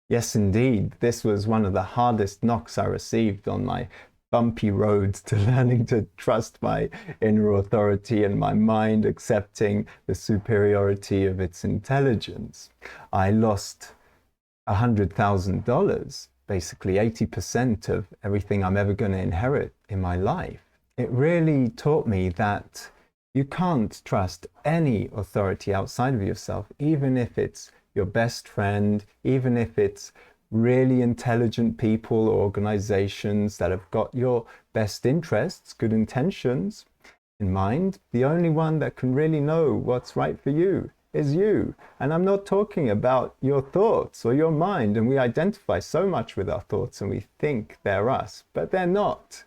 Yes, indeed. This was one of the hardest knocks I received on my bumpy road to learning to trust my inner authority and my mind accepting the superiority of its intelligence. I lost $100,000, basically 80% of everything I'm ever going to inherit in my life. It really taught me that you can't trust any authority outside of yourself, even if it's your best friend, even if it's really intelligent people or organizations that have got your best interests, good intentions in mind. The only one that can really know what's right for you is you. And I'm not talking about your thoughts or your mind. And we identify so much with our thoughts and we think they're us, but they're not.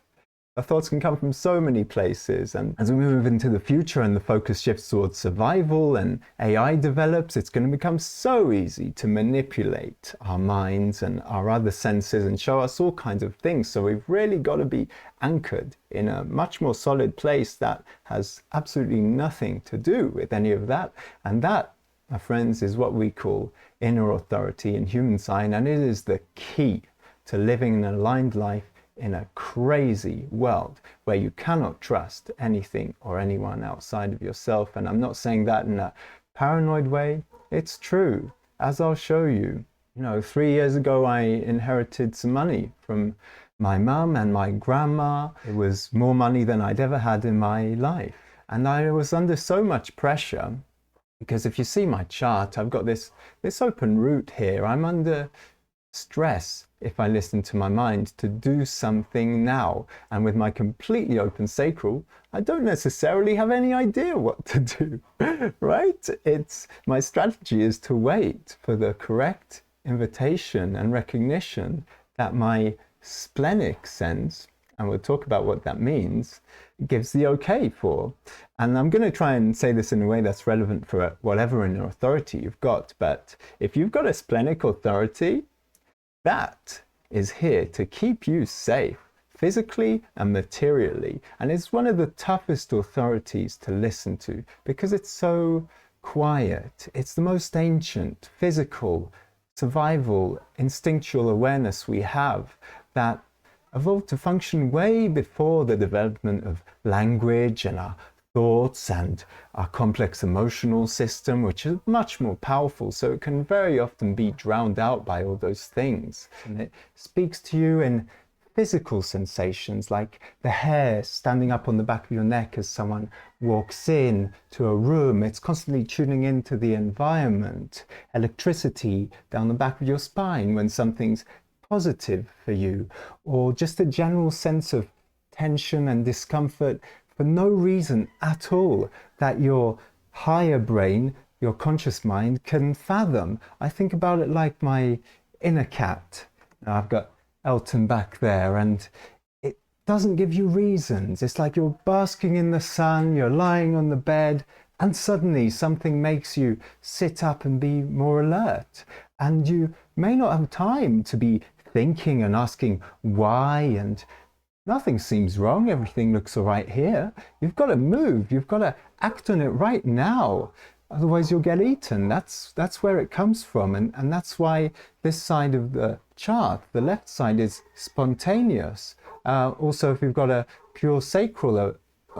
Our thoughts can come from so many places, and as we move into the future and the focus shifts towards survival and AI develops, it's going to become so easy to manipulate our minds and our other senses and show us all kinds of things. So we've really got to be anchored in a much more solid place that has absolutely nothing to do with any of that. And that, my friends, is what we call inner authority in human design, and it is the key to living an aligned life in a crazy world where you cannot trust anything or anyone outside of yourself. And I'm not saying that in a paranoid way. It's true, as I'll show you. 3 years ago, I inherited some money from my mum and my grandma. It was more money than I'd ever had in my life. And I was under so much pressure because if you see my chart, I've got this open root here. I'm under stress if I listen to my mind to do something now. And with my completely open sacral, I don't necessarily have any idea what to do, right? My strategy is to wait for the correct invitation and recognition that my splenic sense, and we'll talk about what that means, gives the okay for. And I'm going to try and say this in a way that's relevant for whatever inner authority you've got. But if you've got a splenic authority, that is here to keep you safe, physically and materially. And it's one of the toughest authorities to listen to because it's so quiet. It's the most ancient, physical, survival, instinctual awareness we have that evolved to function way before the development of language and our thoughts and our complex emotional system, which is much more powerful. So it can very often be drowned out by all those things. And it speaks to you in physical sensations like the hair standing up on the back of your neck as someone walks in to a room. It's constantly tuning into the environment. Electricity down the back of your spine when something's positive for you, or just a general sense of tension and discomfort for no reason at all that your higher brain, your conscious mind, can fathom. I think about it like my inner cat. Now, I've got Elton back there, and it doesn't give you reasons. It's like you're basking in the sun, you're lying on the bed, and suddenly something makes you sit up and be more alert. And you may not have time to be thinking and asking why, and nothing seems wrong, everything looks all right here. You've got to move, you've got to act on it right now, otherwise you'll get eaten. That's where it comes from, and that's why this side of the chart, the left side, is spontaneous. Also, if you've got a pure sacral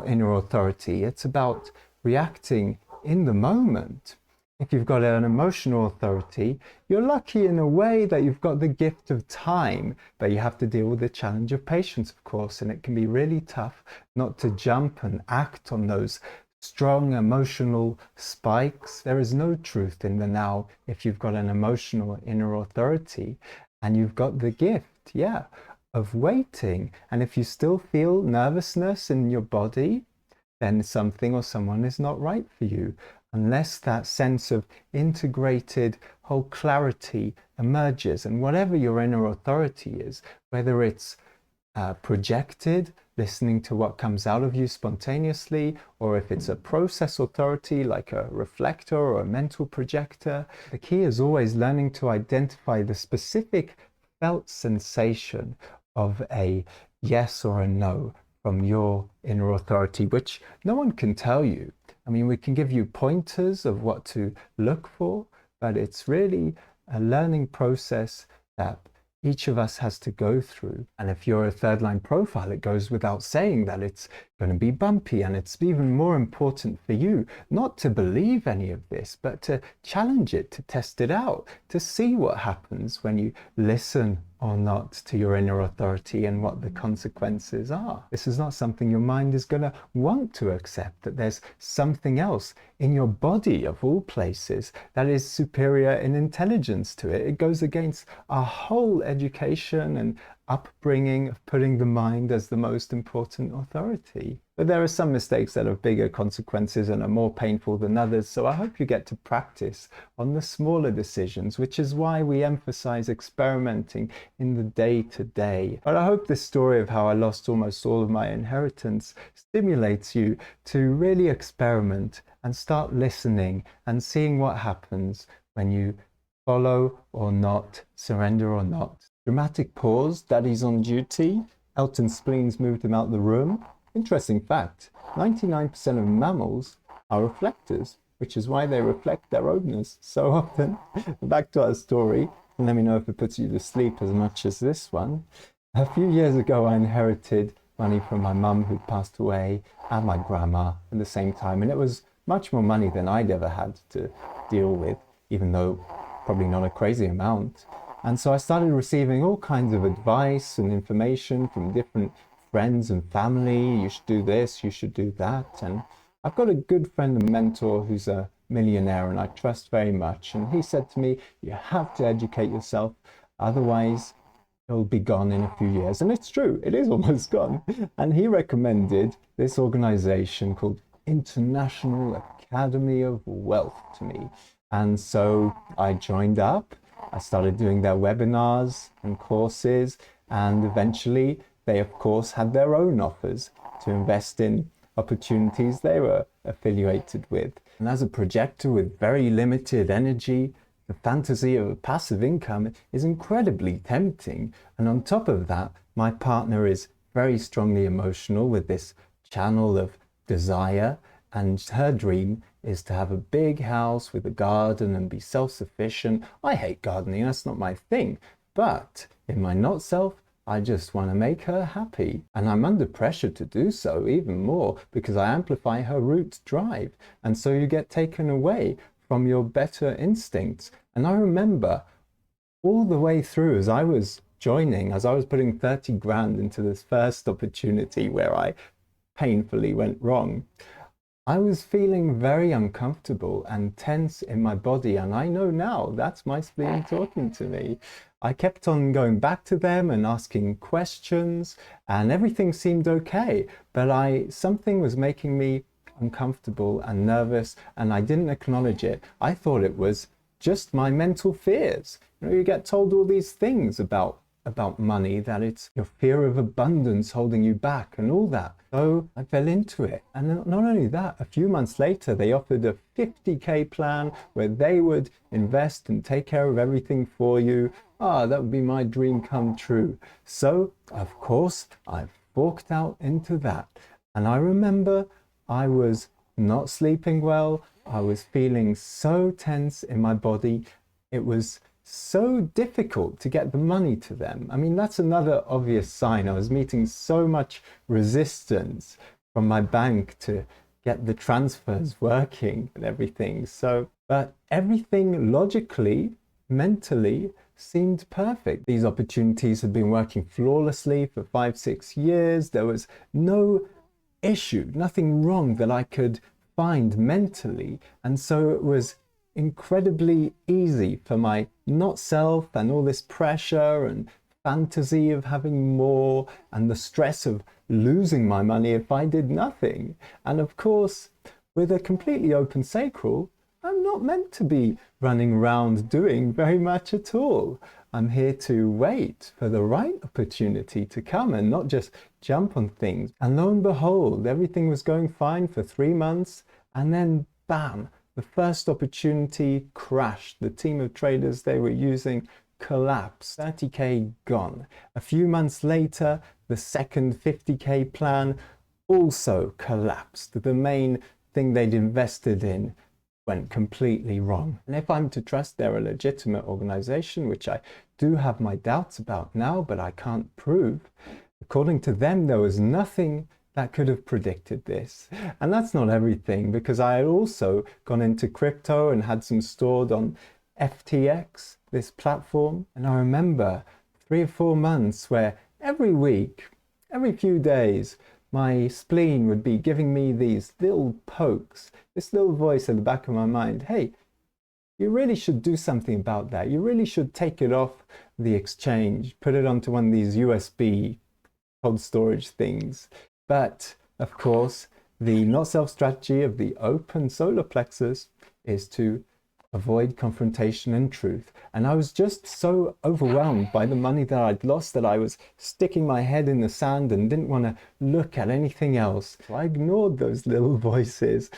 inner authority, it's about reacting in the moment. If you've got an emotional authority, you're lucky in a way that you've got the gift of time, but you have to deal with the challenge of patience, of course, and it can be really tough not to jump and act on those strong emotional spikes. There is no truth in the now if you've got an emotional inner authority, and you've got the gift, of waiting. And if you still feel nervousness in your body, then something or someone is not right for you. Unless that sense of integrated whole clarity emerges. And whatever your inner authority is, whether it's projected, listening to what comes out of you spontaneously, or if it's a process authority like a reflector or a mental projector, the key is always learning to identify the specific felt sensation of a yes or a no from your inner authority, which no one can tell you. I mean, we can give you pointers of what to look for, but it's really a learning process that each of us has to go through. And if you're a third line profile, it goes without saying that it's going to be bumpy, and it's even more important for you not to believe any of this, but to challenge it, to test it out, to see what happens when you listen or not to your inner authority and what the consequences are. This is not something your mind is going to want to accept, that there's something else in your body, of all places, that is superior in intelligence to it. It goes against our whole education and upbringing of putting the mind as the most important authority. But there are some mistakes that have bigger consequences and are more painful than others, so I hope you get to practice on the smaller decisions, which is why we emphasize experimenting in the day-to-day. But I hope this story of how I lost almost all of my inheritance stimulates you to really experiment and start listening and seeing what happens when you follow or not, surrender or not. Dramatic pause, Daddy's on duty. Elton's spleens moved him out the room. Interesting fact, 99% of mammals are reflectors, which is why they reflect their ownness so often. Back to our story, and let me know if it puts you to sleep as much as this one. A few years ago, I inherited money from my mum who'd passed away and my grandma at the same time, and it was much more money than I'd ever had to deal with, even though probably not a crazy amount. And so I started receiving all kinds of advice and information from different friends and family. You should do this, you should do that. And I've got a good friend and mentor who's a millionaire and I trust very much. And he said to me, you have to educate yourself, otherwise it'll be gone in a few years. And it's true, it is almost gone. And he recommended this organization called International Academy of Wealth to me. And so I joined up. I started doing their webinars and courses, and eventually they, of course, had their own offers to invest in opportunities they were affiliated with. And as a projector with very limited energy, the fantasy of a passive income is incredibly tempting. And on top of that, my partner is very strongly emotional with this channel of desire, and her dream is to have a big house with a garden and be self-sufficient. I hate gardening, that's not my thing. But in my not self, I just want to make her happy. And I'm under pressure to do so even more because I amplify her root drive. And so you get taken away from your better instincts. And I remember all the way through as I was joining, as I was putting 30 grand into this first opportunity where I painfully went wrong, I was feeling very uncomfortable and tense in my body, and I know now that's my spleen talking to me. I kept on going back to them and asking questions, and everything seemed okay, but something was making me uncomfortable and nervous, and I didn't acknowledge it. I thought it was just my mental fears. You know, you get told all these things about money, that it's your fear of abundance holding you back and all that. So I fell into it. And not only that, a few months later, they offered a 50K plan where they would invest and take care of everything for you. That would be my dream come true. So, of course, I forked out into that. And I remember I was not sleeping well. I was feeling so tense in my body. It was so difficult to get the money to them. I mean, that's another obvious sign. I was meeting so much resistance from my bank to get the transfers working and everything. But everything logically, mentally seemed perfect. These opportunities had been working flawlessly for 5-6 years. There was no issue, nothing wrong that I could find mentally. And so it was incredibly easy for my not self and all this pressure and fantasy of having more and the stress of losing my money if I did nothing. And of course, with a completely open sacral, I'm not meant to be running around doing very much at all. I'm here to wait for the right opportunity to come and not just jump on things. And lo and behold, everything was going fine for 3 months, and then bam, the first opportunity crashed. The team of traders they were using collapsed. 30K gone. A few months later, the second 50K plan also collapsed. The main thing they'd invested in went completely wrong. And if I'm to trust they're a legitimate organization, which I do have my doubts about now, but I can't prove, according to them, there was nothing that could have predicted this. And that's not everything, because I had also gone into crypto and had some stored on FTX, this platform. And I remember 3 or 4 months where every week, every few days, my spleen would be giving me these little pokes, this little voice at the back of my mind. Hey, you really should do something about that. You really should take it off the exchange, put it onto one of these USB cold storage things. But of course, the not self strategy of the open solar plexus is to avoid confrontation and truth. And I was just so overwhelmed by the money that I'd lost that I was sticking my head in the sand and didn't want to look at anything else. So I ignored those little voices.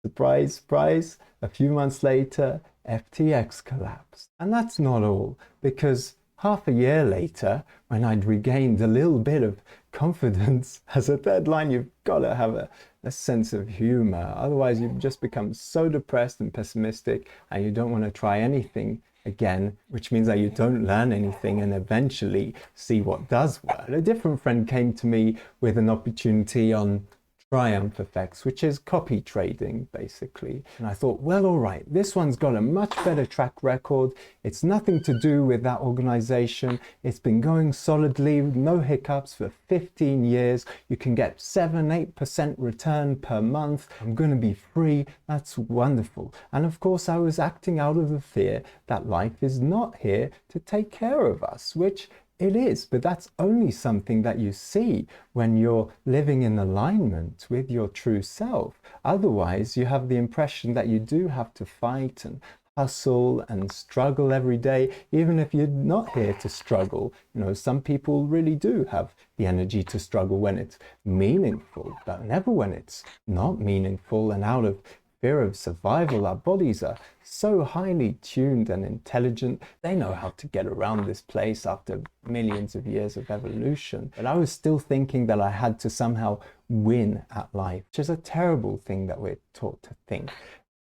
Surprise, surprise, a few months later, FTX collapsed. And that's not all, because half a year later, when I'd regained a little bit of confidence, as a third line, you've got to have a sense of humor. Otherwise, you just become so depressed and pessimistic, and you don't want to try anything again, which means that you don't learn anything and eventually see what does work. A different friend came to me with an opportunity on triumph effects, which is copy trading basically. And I thought, well, all right, this one's got a much better track record. It's nothing to do with that organization. It's been going solidly, no hiccups for 15 years. You can get 7-8% return per month. I'm going to be free. That's wonderful. And of course, I was acting out of the fear that life is not here to take care of us, which it is, but that's only something that you see when you're living in alignment with your true self. Otherwise, you have the impression that you do have to fight and hustle and struggle every day, even if you're not here to struggle. You know, some people really do have the energy to struggle when it's meaningful, but never when it's not meaningful and out of fear of survival. Our bodies are so highly tuned and intelligent. They know how to get around this place after millions of years of evolution. But I was still thinking that I had to somehow win at life, which is a terrible thing that we're taught to think.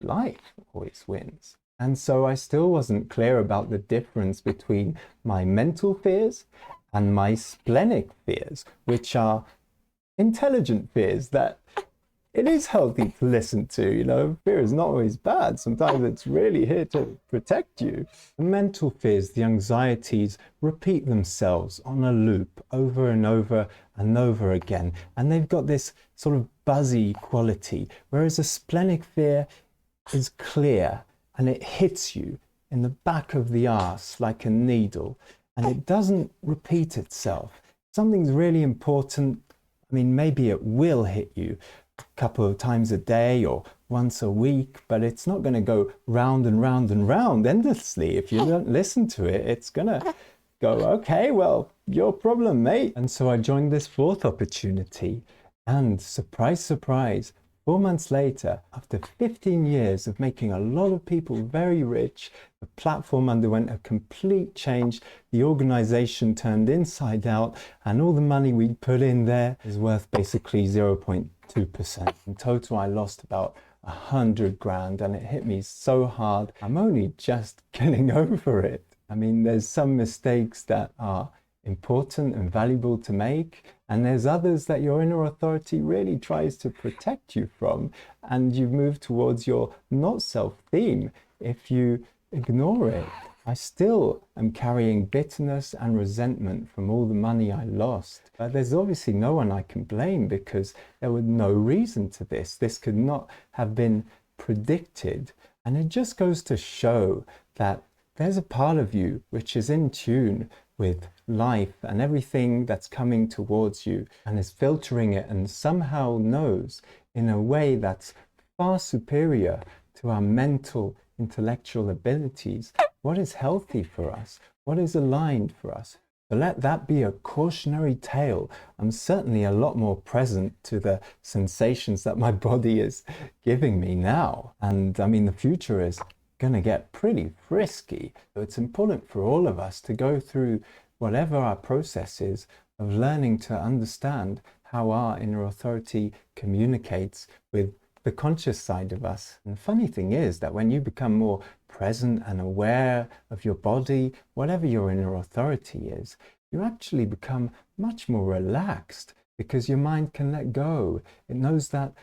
Life always wins. And so I still wasn't clear about the difference between my mental fears and my splenic fears, which are intelligent fears that it is healthy to listen to. You know, fear is not always bad. Sometimes it's really here to protect you. The mental fears, the anxieties, repeat themselves on a loop over and over and over again. And they've got this sort of buzzy quality, whereas a splenic fear is clear and it hits you in the back of the arse like a needle, and it doesn't repeat itself. Something's really important. I mean, maybe it will hit you a couple of times a day or once a week, but it's not going to go round and round and round endlessly. If you don't listen to it, it's going to go, okay, well, your problem, mate. And so I joined this fourth opportunity, and surprise, surprise, 4 months later, after 15 years of making a lot of people very rich, the platform underwent a complete change. The organization turned inside out, and all the money we'd put in there is worth basically 0.2%. In total, I lost about 100 grand, and it hit me so hard. I'm only just getting over it. I mean, there's some mistakes that are important and valuable to make, and there's others that your inner authority really tries to protect you from, and you move towards your not self theme if you ignore it. I still am carrying bitterness and resentment from all the money I lost, but there's obviously no one I can blame, because there was no reason to this. This could not have been predicted, and it just goes to show that there's a part of you which is in tune with life and everything that's coming towards you, and is filtering it, and somehow knows in a way that's far superior to our mental, intellectual abilities what is healthy for us, what is aligned for us. So let that be a cautionary tale. I'm certainly a lot more present to the sensations that my body is giving me now. And I mean, the future is going to get pretty frisky. So it's important for all of us to go through whatever our process is of learning to understand how our inner authority communicates with the conscious side of us. And the funny thing is that when you become more present and aware of your body, whatever your inner authority is, you actually become much more relaxed because your mind can let go. It knows that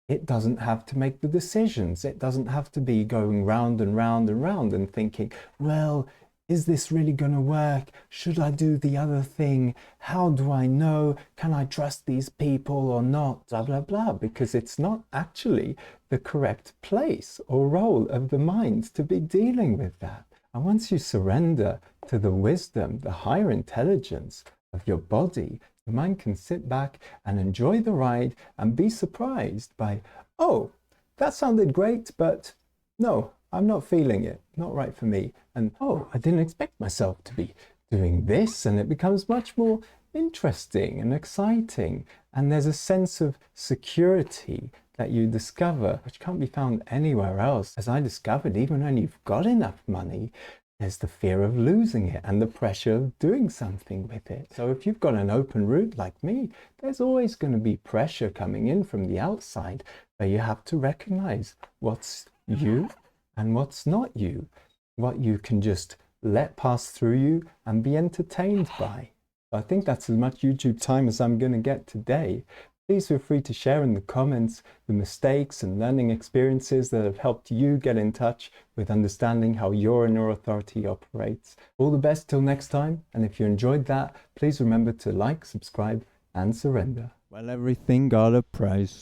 it doesn't have to make the decisions. It doesn't have to be going round and round and round and thinking, well, is this really going to work? Should I do the other thing? How do I know? Can I trust these people or not? Blah, blah, blah. Because it's not actually the correct place or role of the mind to be dealing with that. And once you surrender to the wisdom, the higher intelligence of your body, the mind can sit back and enjoy the ride and be surprised by, oh, that sounded great, but no, I'm not feeling it, not right for me. And oh, I didn't expect myself to be doing this. And it becomes much more interesting and exciting. And there's a sense of security that you discover, which can't be found anywhere else. As I discovered, even when you've got enough money, there's the fear of losing it and the pressure of doing something with it. So if you've got an open route like me, there's always going to be pressure coming in from the outside, but you have to recognize what's you and what's not you, what you can just let pass through you and be entertained by. I think that's as much YouTube time as I'm going to get today. Please feel free to share in the comments the mistakes and learning experiences that have helped you get in touch with understanding how your inner authority operates. All the best till next time, and if you enjoyed that, please remember to like, subscribe, and surrender. Well, everything got a price.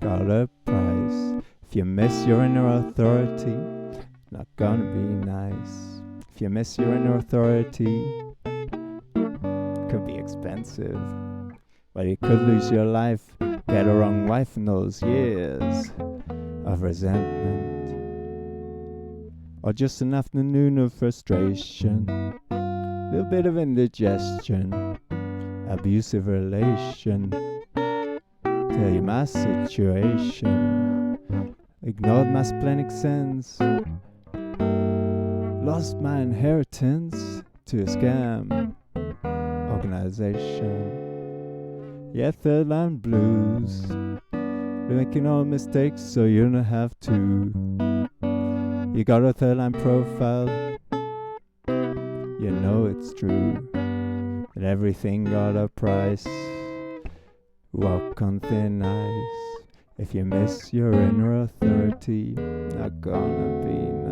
Got a price. If you miss your inner authority, not gonna be nice. If you miss your inner authority, could be expensive. Well, you could lose your life, get a wrong wife in those years of resentment, or just an afternoon of frustration, a little bit of indigestion, abusive relation. Tell you my situation, ignored my splenic sense, lost my inheritance to a scam organization. Yeah, third line blues. You're making all mistakes so you don't have to. You got a third line profile. You know it's true. That everything got a price. Walk on thin ice. If you miss your inner authority, not gonna be nice.